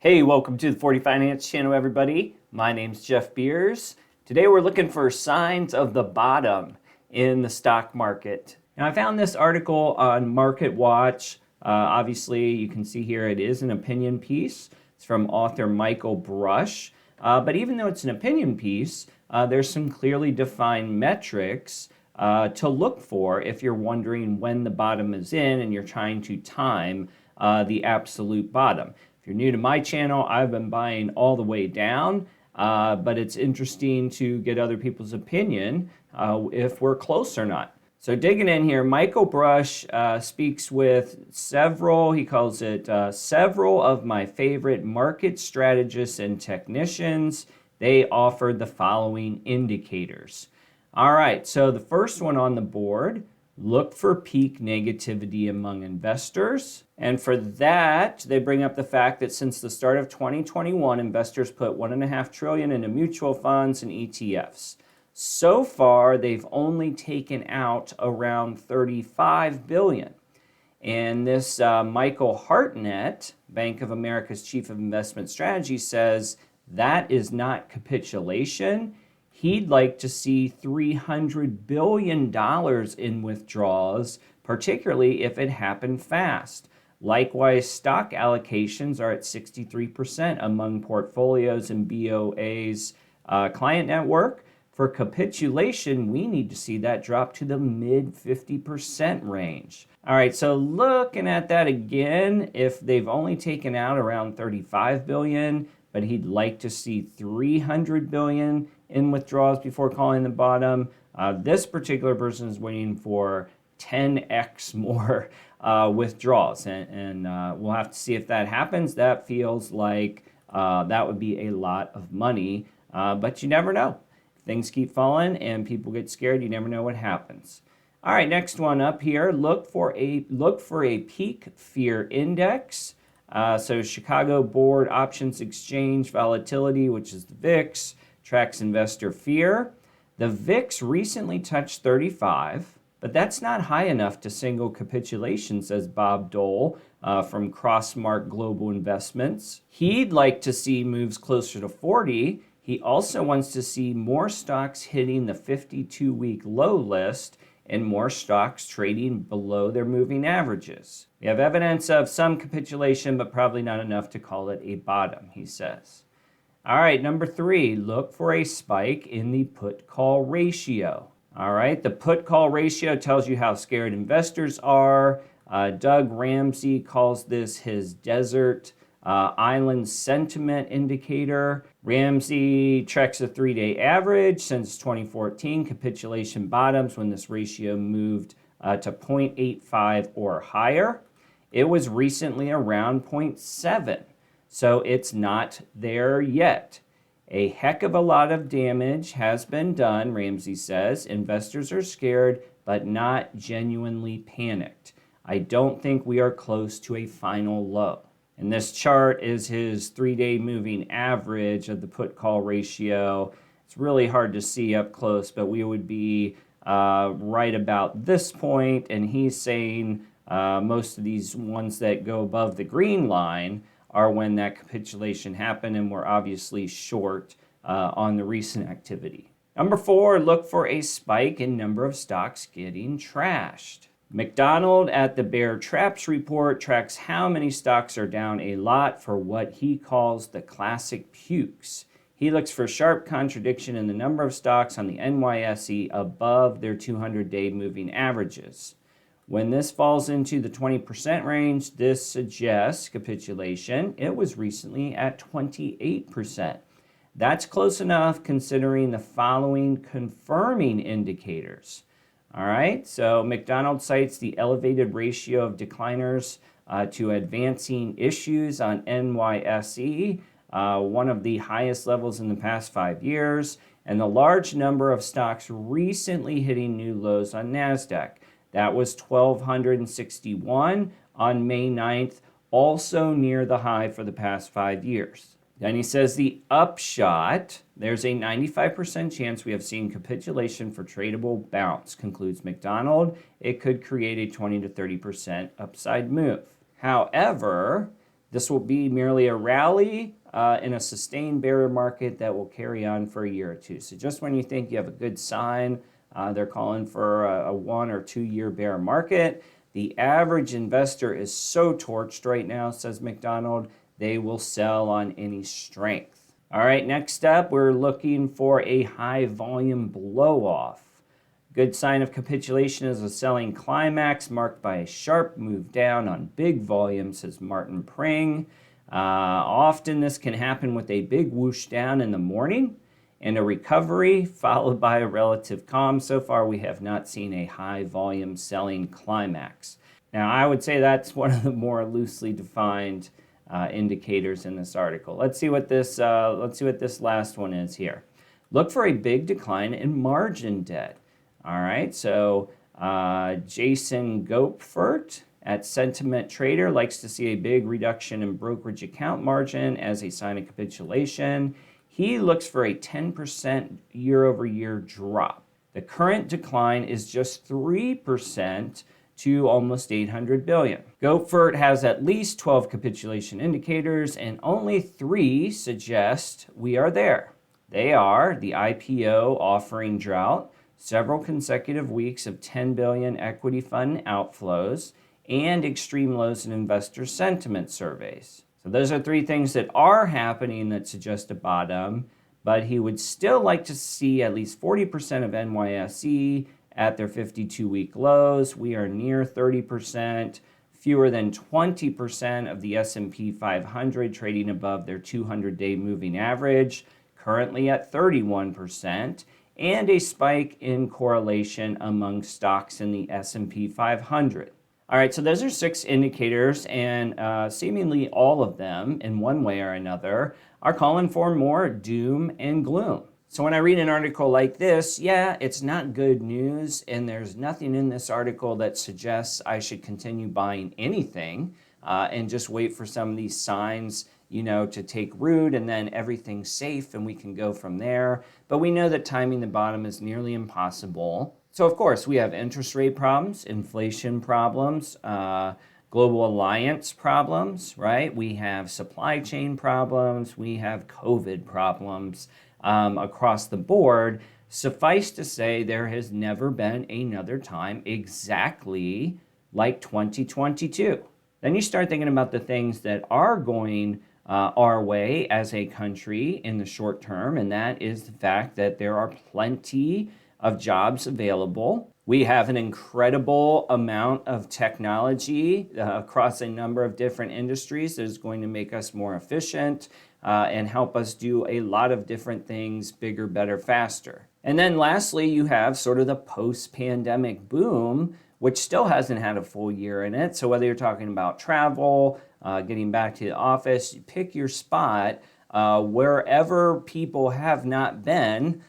Hey, welcome to the 40 Finance channel, everybody. My name's Jeff Beers. Today we're looking for signs of the bottom in the stock market. Now, I found this article on Market Watch. Obviously, you can see here it is an opinion piece. It's from author Michael Brush. But even though it's an opinion piece, there's some clearly defined metrics to look for if you're wondering when the bottom is in and you're trying to time the absolute bottom. If you're new to my channel, I've been buying all the way down, but it's interesting to get other people's opinion if we're close or not. So digging in here, Michael Brush speaks with several, he calls it several of my favorite market strategists and technicians. They offered the following indicators. All right, so the first one on the board, look for peak negativity among investors. And for that, they bring up the fact that since the start of 2021, investors put $1.5 trillion into mutual funds and ETFs. So far, they've only taken out around $35 billion. And this Michael Hartnett, Bank of America's chief of investment strategy, says that is not capitulation. He'd like to see $300 billion in withdrawals, particularly if it happened fast. Likewise, stock allocations are at 63% among portfolios in BOA's client network. For capitulation, we need to see that drop to the mid 50% range. All right, so looking at that again, if they've only taken out around $35 billion, but he'd like to see $300 billion in withdrawals before calling the bottom, this particular person is waiting for 10x more withdrawals, and we'll have to see if that happens. That feels like that would be a lot of money, but you never know. Things keep falling and people get scared. You never know what happens. All right, next one up here. Look for a peak fear index. So Chicago Board Options Exchange Volatility, which is the VIX, tracks investor fear. The VIX recently touched 35, but that's not high enough to signal capitulation, says Bob Dole from Crossmark Global Investments. He'd like to see moves closer to 40. He also wants to see more stocks hitting the 52-week low list and more stocks trading below their moving averages. We have evidence of some capitulation, but probably not enough to call it a bottom, he says. All right, number 3, look for a spike in the put-call ratio. All right, the put-call ratio tells you how scared investors are. Doug Ramsey calls this his desert island sentiment indicator. Ramsey tracks a 3-day average since 2014. Capitulation bottoms when this ratio moved to 0.85 or higher. It was recently around 0.7, so it's not there yet. A heck of a lot of damage has been done, Ramsey says. Investors are scared, but not genuinely panicked. I don't think we are close to a final low. And this chart is his 3-day moving average of the put-call ratio. It's really hard to see up close, but we would be right about this point. And he's saying most of these ones that go above the green line are when that capitulation happened, and we're obviously short on the recent activity. Number 4, look for a spike in number of stocks getting trashed. McDonald at the Bear Traps report tracks how many stocks are down a lot for what he calls the classic pukes. He looks for sharp contradiction in the number of stocks on the NYSE above their 200-day moving averages. When this falls into the 20% range, this suggests capitulation. It was recently at 28%. That's close enough considering the following confirming indicators. All right, so McDonald cites the elevated ratio of decliners to advancing issues on NYSE, one of the highest levels in the past 5 years, and the large number of stocks recently hitting new lows on NASDAQ. That was 1,261 on May 9th, also near the high for the past 5 years. Then he says the upshot, there's a 95% chance we have seen capitulation for tradable bounce, concludes McDonald. It could create a 20 to 30% upside move. However, This will be merely a rally in a sustained bear market that will carry on for a year or two. So just when you think you have a good sign, they're calling for a 1 or 2 year bear market. The average investor is so torched right now, says McDonald, they will sell on any strength. All right, next up, we're looking for a high volume blow off. Good sign of capitulation is a selling climax marked by a sharp move down on big volume, says Martin Pring. Often this can happen with a big whoosh down in the morning and a recovery followed by a relative calm. So far, we have not seen a high volume selling climax. Now, I would say that's one of the more loosely defined indicators in this article. Let's see what this last one is here. Look for a big decline in margin debt. All right, so Jason Gopfert at Sentiment Trader likes to see a big reduction in brokerage account margin as a sign of capitulation. He looks for a 10% year-over-year drop. The current decline is just 3% to almost 800 billion. Gopfert has at least 12 capitulation indicators and only 3 suggest we are there. They are the IPO offering drought, several consecutive weeks of 10 billion equity fund outflows, and extreme lows in investor sentiment surveys. So those are 3 things that are happening that suggest a bottom, but he would still like to see at least 40% of NYSE at their 52-week lows. We are near 30%, fewer than 20% of the S&P 500 trading above their 200-day moving average, currently at 31%. And a spike in correlation among stocks in the S&P 500. All right, so those are 6 indicators, and seemingly all of them, in one way or another, are calling for more doom and gloom. So when I read an article like this, yeah, it's not good news, and there's nothing in this article that suggests I should continue buying anything and just wait for some of these signs to take root and then everything's safe and we can go from there. But we know that timing the bottom is nearly impossible. So of course we have interest rate problems, inflation problems, global alliance problems, right? We have supply chain problems, we have COVID problems across the board. Suffice to say, there has never been another time exactly like 2022. Then you start thinking about the things that are going our way as a country in the short term, and that is the fact that there are plenty of jobs available. We have an incredible amount of technology across a number of different industries that is going to make us more efficient and help us do a lot of different things bigger, better, faster. And then lastly, you have sort of the post-pandemic boom, which still hasn't had a full year in it. So whether you're talking about travel, getting back to the office, you pick your spot. Wherever people have not been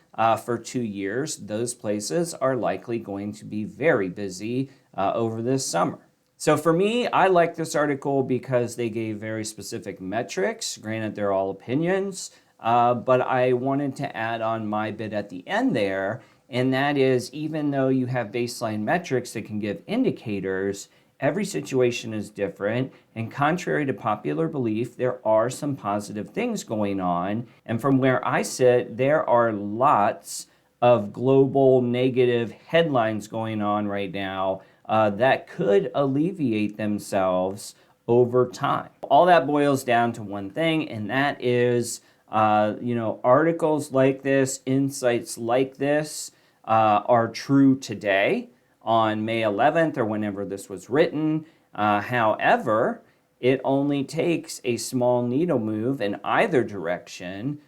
for 2 years, those places are likely going to be very busy over this summer. So for me, I like this article because they gave very specific metrics. Granted, they're all opinions, but I wanted to add on my bit at the end there, and that is even though you have baseline metrics that can give indicators, every situation is different, and contrary to popular belief, there are some positive things going on. And from where I sit, there are lots of global negative headlines going on right now that could alleviate themselves over time. All that boils down to one thing, and that is, articles like this, insights like this are true today on May 11th or whenever this was written. However, it only takes a small needle move in either direction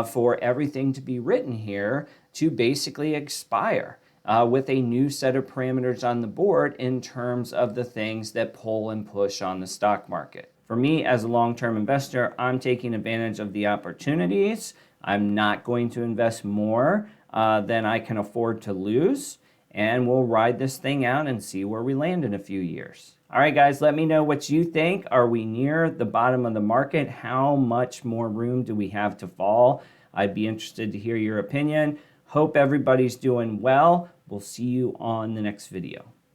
for everything to be written here to basically expire with a new set of parameters on the board in terms of the things that pull and push on the stock market. For me, as a long-term investor, I'm taking advantage of the opportunities. I'm not going to invest more than I can afford to lose, and we'll ride this thing out and see where we land in a few years. All right, guys, let me know what you think. Are we near the bottom of the market? How much more room do we have to fall? I'd be interested to hear your opinion. Hope everybody's doing well. We'll see you on the next video.